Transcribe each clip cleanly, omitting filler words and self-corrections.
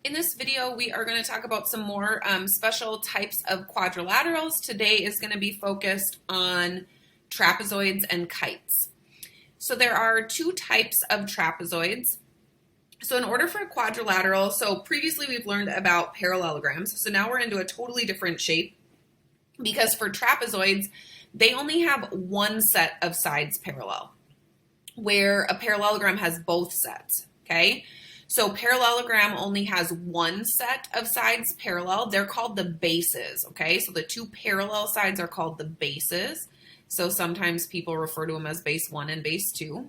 In this video, we are going to talk about some more special types of quadrilaterals. Today is going to be focused on trapezoids and kites. So there are two types of trapezoids. So in order for a quadrilateral, so previously we've learned about parallelograms. So now we're into a totally different shape because for trapezoids, they only have one set of sides parallel, where a parallelogram has both sets, okay? So parallelogram only has one set of sides parallel. They're called the bases, okay? So the two parallel sides are called the bases. So sometimes people refer to them as base 1 and base 2.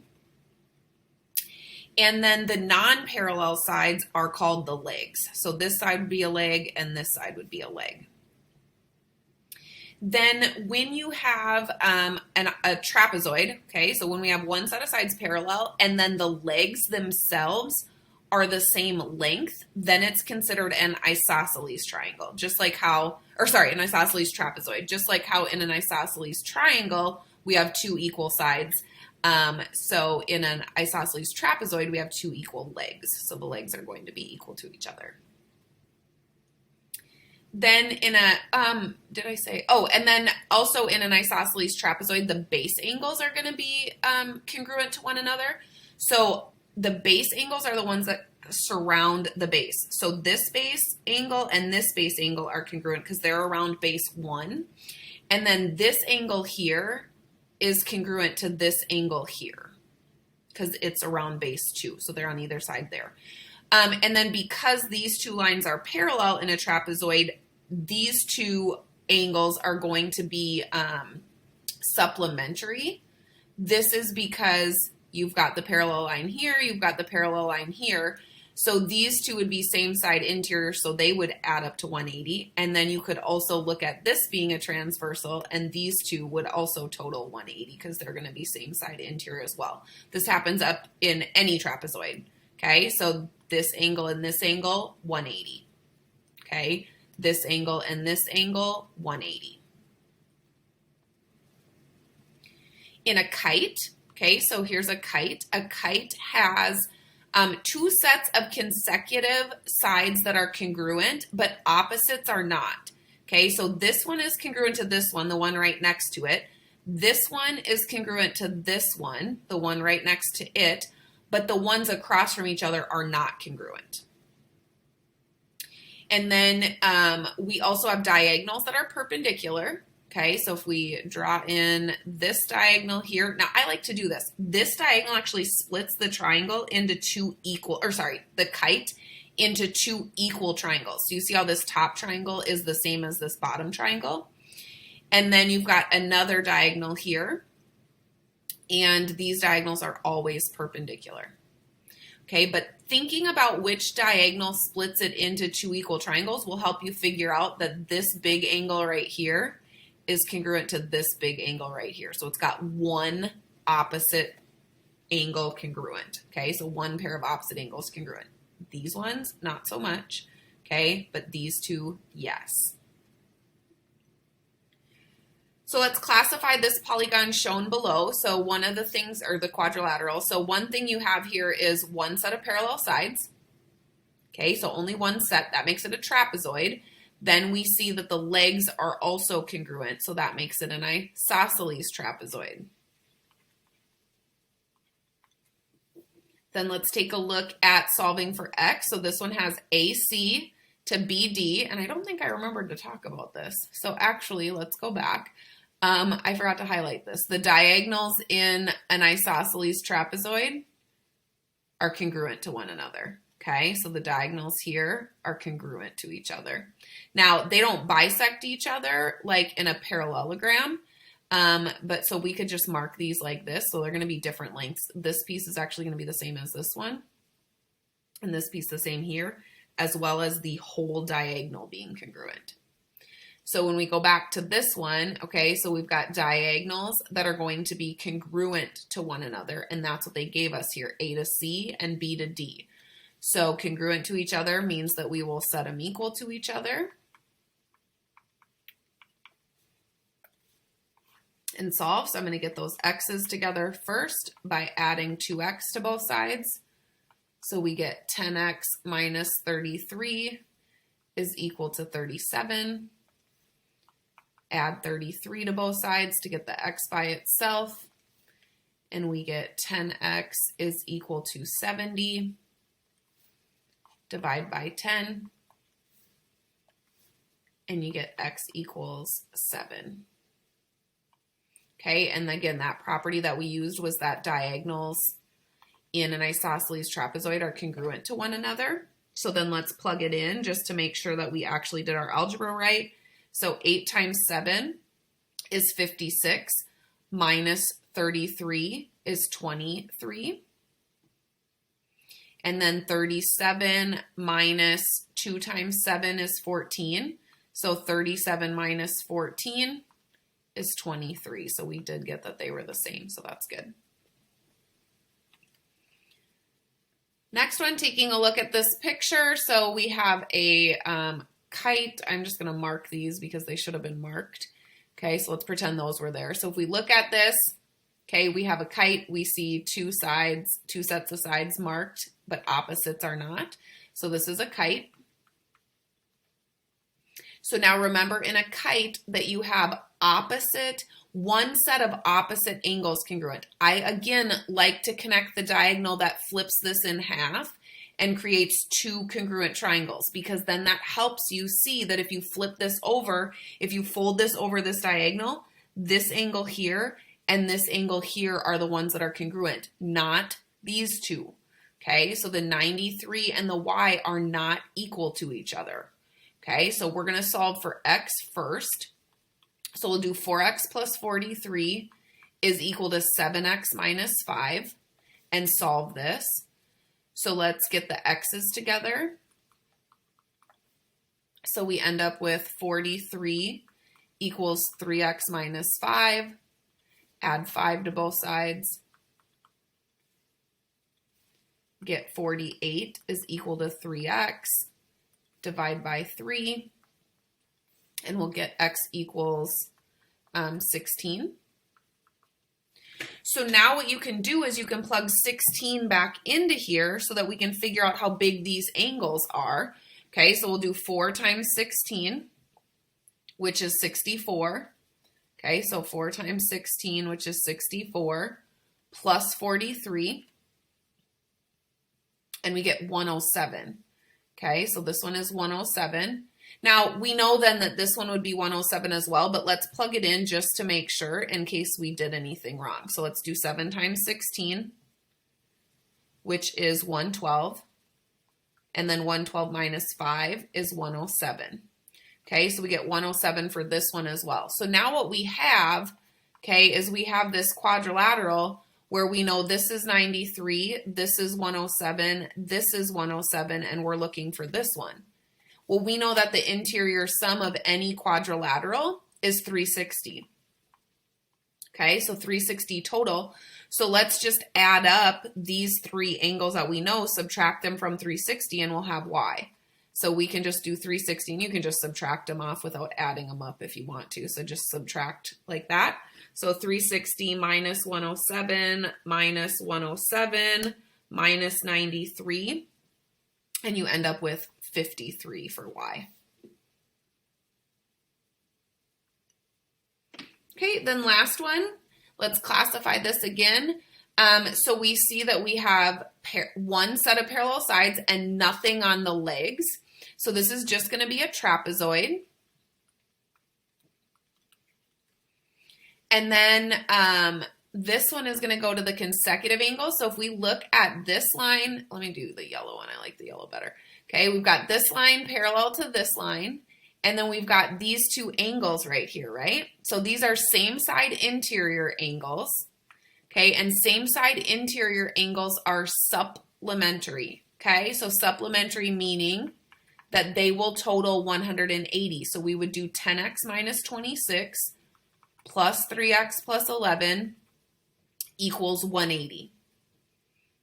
And then the non-parallel sides are called the legs. So this side would be a leg and this side would be a leg. Then when you have a trapezoid, okay, so when we have one set of sides parallel and then the legs themselves are the same length, then it's considered an isosceles triangle, just like how, an isosceles trapezoid, just like how in an isosceles triangle, we have two equal sides. So in an isosceles trapezoid, we have two equal legs. So the legs are going to be equal to each other. Then in a, and then also in an isosceles trapezoid, the base angles are going to be congruent to one another. So the base angles are the ones that surround the base. So this base angle and this base angle are congruent because they're around base 1. And then this angle here is congruent to this angle here because it's around base 2. So they're on either side there. And then because these two lines are parallel in a trapezoid, these two angles are going to be supplementary. This is because you've got the parallel line here, you've got the parallel line here. So these two would be same side interior, so they would add up to 180. And then you could also look at this being a transversal, and these two would also total 180 because they're going to be same side interior as well. This happens up in any trapezoid. Okay, so this angle and this angle, 180. Okay, this angle and this angle, 180. In a kite, okay, so here's a kite. A kite has two sets of consecutive sides that are congruent, but opposites are not. Okay, so this one is congruent to this one, the one right next to it. This one is congruent to this one, the one right next to it, but the ones across from each other are not congruent. And then we also have diagonals that are perpendicular. Okay, so if we draw in this diagonal here, now I like to do this. This diagonal actually splits the triangle into the kite into two equal triangles. So you see how this top triangle is the same as this bottom triangle? And then you've got another diagonal here, and these diagonals are always perpendicular. Okay, but thinking about which diagonal splits it into two equal triangles will help you figure out that this big angle right here is congruent to this big angle right here. So it's got one opposite angle congruent. Okay, so one pair of opposite angles congruent. These ones, not so much. Okay, but these two, yes. So let's classify this polygon shown below. So one of the things, or the quadrilateral, so one thing you have here is one set of parallel sides. Okay, so only one set, that makes it a trapezoid. Then we see that the legs are also congruent, so that makes it an isosceles trapezoid. Then let's take a look at solving for x. So this one has AC to BD, and I don't think I remembered to talk about this. So actually, let's go back. I forgot to highlight this. The diagonals in an isosceles trapezoid are congruent to one another. Okay, so the diagonals here are congruent to each other. Now, they don't bisect each other like in a parallelogram, but so we could just mark these like this. So they're going to be different lengths. This piece is actually going to be the same as this one, and this piece the same here, as well as the whole diagonal being congruent. So when we go back to this one, okay, so we've got diagonals that are going to be congruent to one another, and that's what they gave us here, A to C and B to D. So congruent to each other means that we will set them equal to each other and solve. So I'm going to get those x's together first by adding 2x to both sides. So we get 10x minus 33 is equal to 37. Add 33 to both sides to get the x by itself. And we get 10x is equal to 70. Divide by 10. And you get x equals 7. Okay, and again, that property that we used was that diagonals in an isosceles trapezoid are congruent to one another. So then let's plug it in just to make sure that we actually did our algebra right. So 8 times 7 is 56, minus 33 is 23. And then 37 minus 2 times 7 is 14. So 37 minus 14 is 23. So we did get that they were the same, so that's good. Next one, taking a look at this picture. So we have a kite. I'm just going to mark these because they should have been marked. Okay, so let's pretend those were there. So if we look at this, okay, we have a kite. We see two sides, two sets of sides marked, but opposites are not. So this is a kite. So now remember in a kite that you have one set of opposite angles congruent. I, again, like to connect the diagonal that flips this in half and creates two congruent triangles, because then that helps you see that if you flip this over, if you fold this over this diagonal, this angle here and this angle here are the ones that are congruent, not these two. Okay, so the 93 and the y are not equal to each other. Okay, so we're going to solve for x first. So we'll do 4x plus 43 is equal to 7x minus 5 and solve this. So let's get the x's together. So we end up with 43 equals 3x minus 5. Add 5 to both sides. Get 48 is equal to 3x. Divide by 3. And we'll get x equals 16. So now what you can do is you can plug 16 back into here so that we can figure out how big these angles are. Okay, so we'll do 4 times 16, which is 64. Okay, so 4 times 16, which is 64, plus 43, and we get 107. Okay, so this one is 107. Now, we know then that this one would be 107 as well, but let's plug it in just to make sure in case we did anything wrong. So let's do 7 times 16, which is 112. And then 112 minus 5 is 107. Okay, so we get 107 for this one as well. So now what we have, okay, is we have this quadrilateral where we know this is 93, this is 107, this is 107, and we're looking for this one. Well, we know that the interior sum of any quadrilateral is 360. Okay, so 360 total. So let's just add up these three angles that we know, subtract them from 360, and we'll have y. So we can just do 360, and you can just subtract them off without adding them up if you want to. So just subtract like that. So 360 minus 107 minus 107 minus 93, and you end up with 53 for y. Okay, then last one, let's classify this again. So we see that we have one set of parallel sides and nothing on the legs. So this is just going to be a trapezoid. And then this one is going to go to the consecutive angle. So if we look at this line, let me do the yellow one. I like the yellow better. Okay, we've got this line parallel to this line. And then we've got these two angles right here, right? So these are same side interior angles. Okay, and same side interior angles are supplementary. Okay, so supplementary meaning that they will total 180. So we would do 10x minus 26 plus 3x plus 11 equals 180.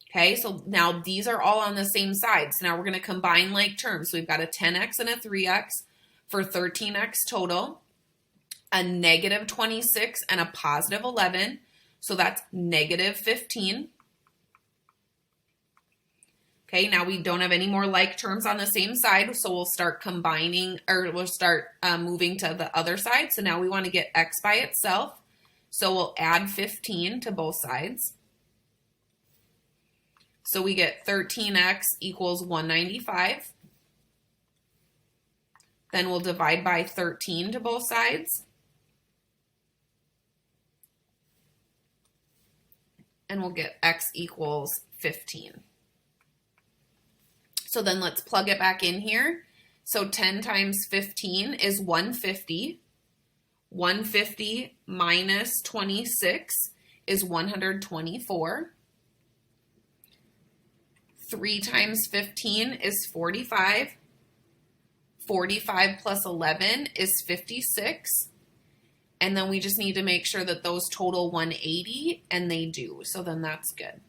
Okay, so now these are all on the same side. So now we're going to combine like terms. So we've got a 10x and a 3x for 13x total, a negative 26 and a positive 11. So that's negative 15 Okay, now we don't have any more like terms on the same side, so we'll start combining, or we'll start moving to the other side. So now we want to get x by itself. So we'll add 15 to both sides. So we get 13x equals 195. Then we'll divide by 13 to both sides. And we'll get x equals 15. So then let's plug it back in here. So 10 times 15 is 150. 150 minus 26 is 124. 3 times 15 is 45. 45 plus 11 is 56. And then we just need to make sure that those total 180, and they do. So then that's good.